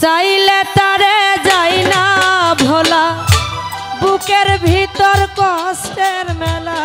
চাইলে তারে যাই না ভোলা বুকের ভিতর কষ্টের মেলা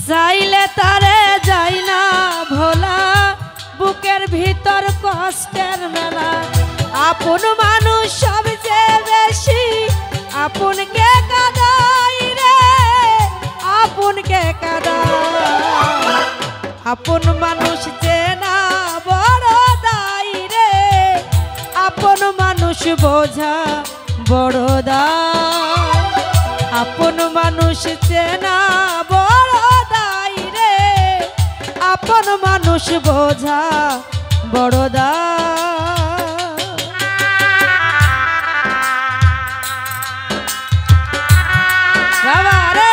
চাইলে তারে যাই না ভোলা বুকের ভিতর কষ্টের মেলা আপন মানুষ সবচেয়ে বেশি আপনকে কাঁদাই রে আপনকে কাঁদাই আপন মানুষ চেনা বড় দায় রে আপন মানুষ বোঝা বড় দায় আপন মানুষ চেনা বড় দায় রে আপন মানুষ বোঝা বড় দায় বাবা রে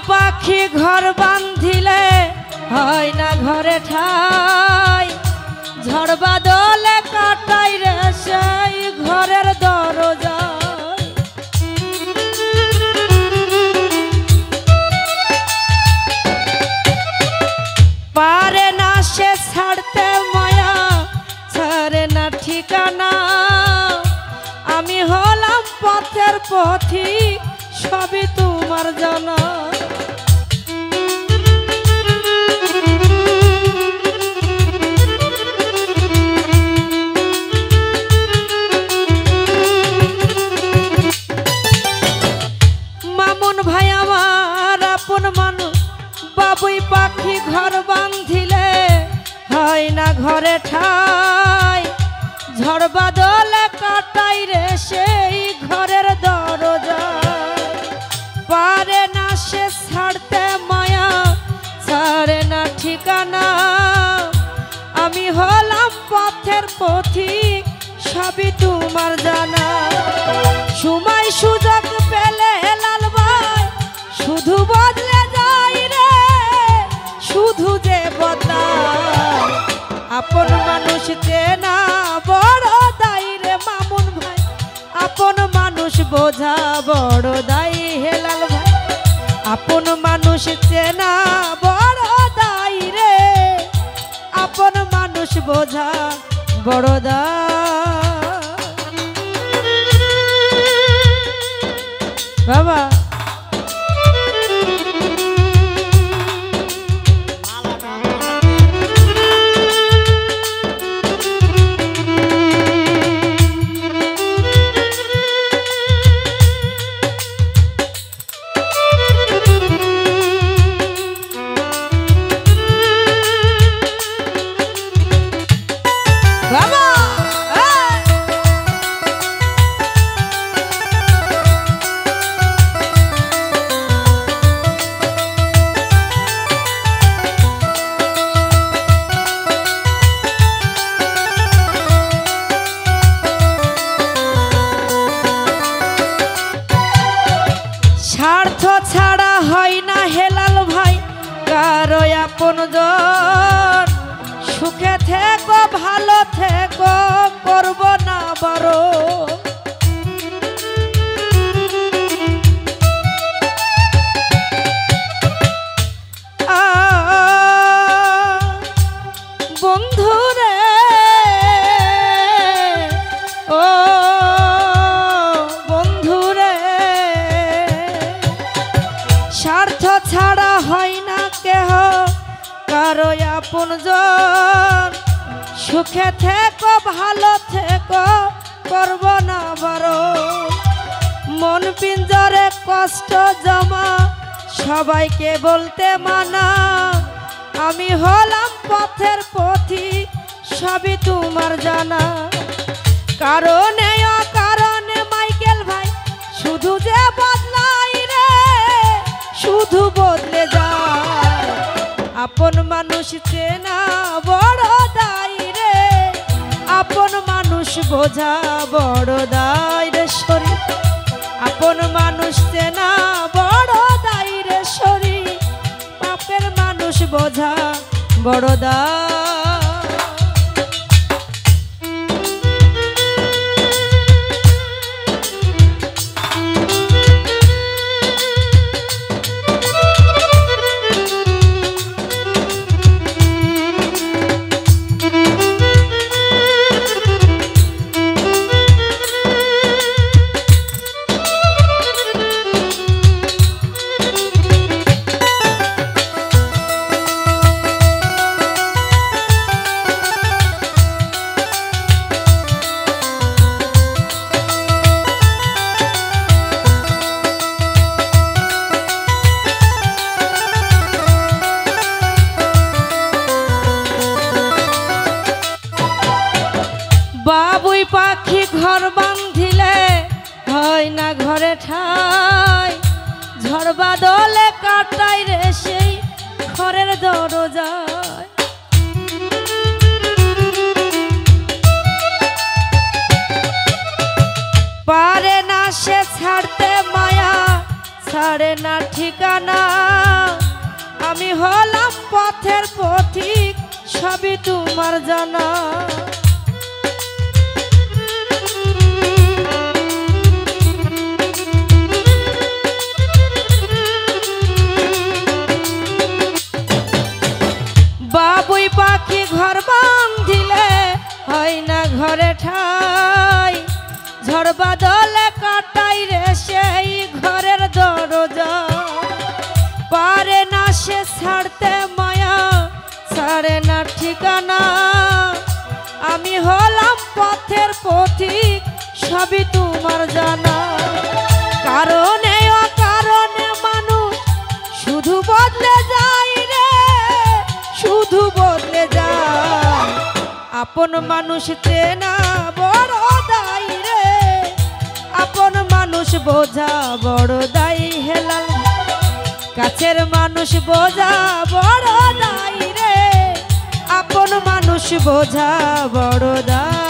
পাখি ঘর বাঁধিলে হয় না ঘরে ঠাই ঝড় বাদলে কাটাই রে সেই ঘরের দরজা পারে না সে ছাড়তে মায়া ছাড়ে না ঠিকানা আমি হলাম পথের পথিক সবই তোমার জানা মামুন ভাই আমার আপন মানুষ বাবুই পাখি ঘর বাঁধিলে হয় না ঘরে ঠাই ঝড় বাদলে কাটাই রে সেই ঘরের দরজা পারে না সে ছাড়তে মায়া ছাড়ে না ঠিকানা আমি হলাম পথের পথিক সবই তোমার জানা সময় সুযোগ পেলে লাল ভাই শুধু বদলে যাই রে শুধু যে বদলায় আপন মানুষ চেনা বড় দায় রে মামুন ভাই আপন মানুষ বোঝা বড় দায় হে লাল ভাই আপন মানুষ চেনা বড় দায় রে আপন মানুষ বোঝা বড় দায় বাবা স্বার্থ ছাড়া হয় না হেলাল ভাই কারো আপনজন সুখে থেকো ভালো থেকো করব না বড় বন্ধুরে ও স্বার্থ ছাড়া হয় না কেহ কারো আপনজন সুখে থেকো ভালো থেকো করব না বড় মন পিঞ্জরে কষ্ট জমা সবাইকে বলতে মানা আমি হলাম পথের পথিক সবই তোমার জানা। কারণে অকারণে মাইকেল ভাই শুধু যে বদলাই রে, শুধু বদলে যায়। আপন মানুষ চেনা বড় দায় রে, আপন মানুষ বোঝা বড় দায় রে শরীর। আপন মানুষ চেনা বড় দায় রে শরীর, পাপের মানুষ বোঝা বড় দায়। বাবুই পাখি ঘর বাঁধিলে হয় না ঘরে ঠাই, ঝড় বাদলে কাটাই রে সেই ঘরের দরজায়। পারে না সে ছাড়তে মায়া, ছাড়ে না ঠিকানা। আমি হলাম পথের পথিক সবই তোমার জানা। বাবুই পাখি ঘর বাঁধিলে হয় না ঘরে ঠাই, ঝড় বাদলে কাটাই রে সেই ঘরের দরজা। পারে না সে ছাড়তে মায়া, ছাড়ে না ঠিকানা। আমি হলাম পথের পথিক সবই তোমার জানা। কারণে অকারণে মানুষ শুধু বদলে যায় রে, শুধু বদলে যায়। আপন মানুষ চেনা বড় দায় রে, আপন মানুষ বোঝা বড় দায় হেলাল। কাছের মানুষ বোঝা বড় দায় রে, আপন মানুষ বোঝা বড় দায়।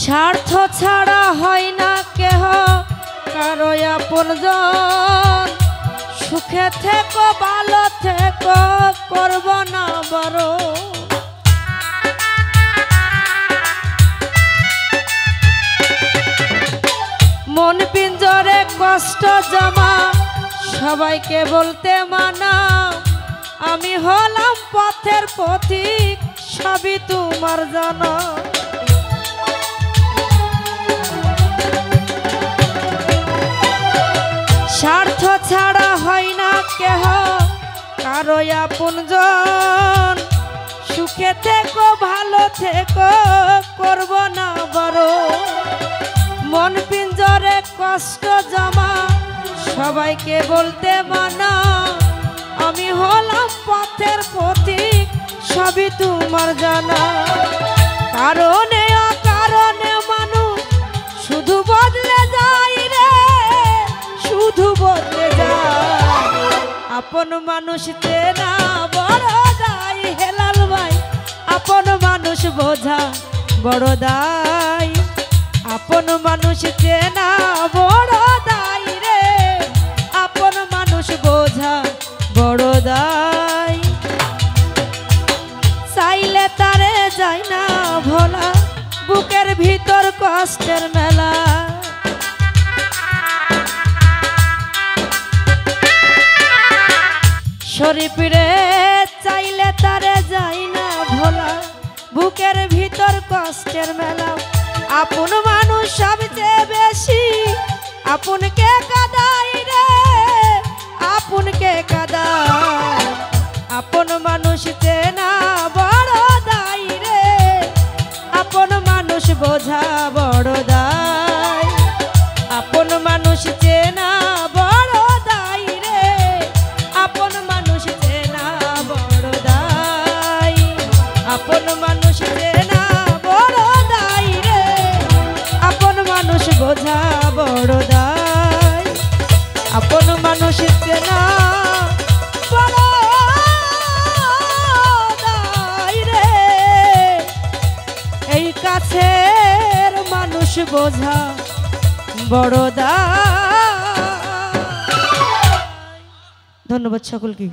স্বার্থ ছাড়া হয় না কেহ কারো আপনজন। সুখে থেকো ভালো থেকো করব না বড়। মন পিঞ্জরে কষ্ট জমা সবাইকে বলতে মানা। আমি হলাম পথের পথিক সবই তোমার জানা। স্বার্থ ছাড়া হয় না কেহ কারো আপনজন। সুখে থেকো ভালো থেকো করব না বড়। মন পিঞ্জরে কষ্ট জমা সবাইকে বলতে মানা। আমি হলাম পথের পথিক সবই তোমার জানা। কারণে আপন মানুষ চেনা বড় দায় হেলাল ভাই, আপন মানুষ বোঝা বড় দায়, আপন মানুষ চেনা বড় দায় রে, আপন মানুষ বোঝা বড় দায়। চাইলে তারে যায় না ভোলা, বুকের ভিতর কষ্টের মেলা। শরীফ রে চাইলে তারে যায় না ভোলা, বুকের ভিতর কষ্টের মেলা। আপন মানুষ সবচেয়ে বেশি আপনকে কাঁদায় রে, আপনকে কাঁদায়। আপন মানুষ চেনা বড় দায় রে, আপন মানুষ বোঝা বড় দায়, আপন মানুষ চেনা বড় দায় রে, আপন মানুষ চেনা বড় দায়, আপন মানুষ চেনা বড় দায় রে, আপন মানুষ বোঝা বড় দায়, আপন মানুষ চেনা বড় দায় রে, এই কাছের মানুষ বোঝা বড় দায়। ধন্যবাদ সকলকে।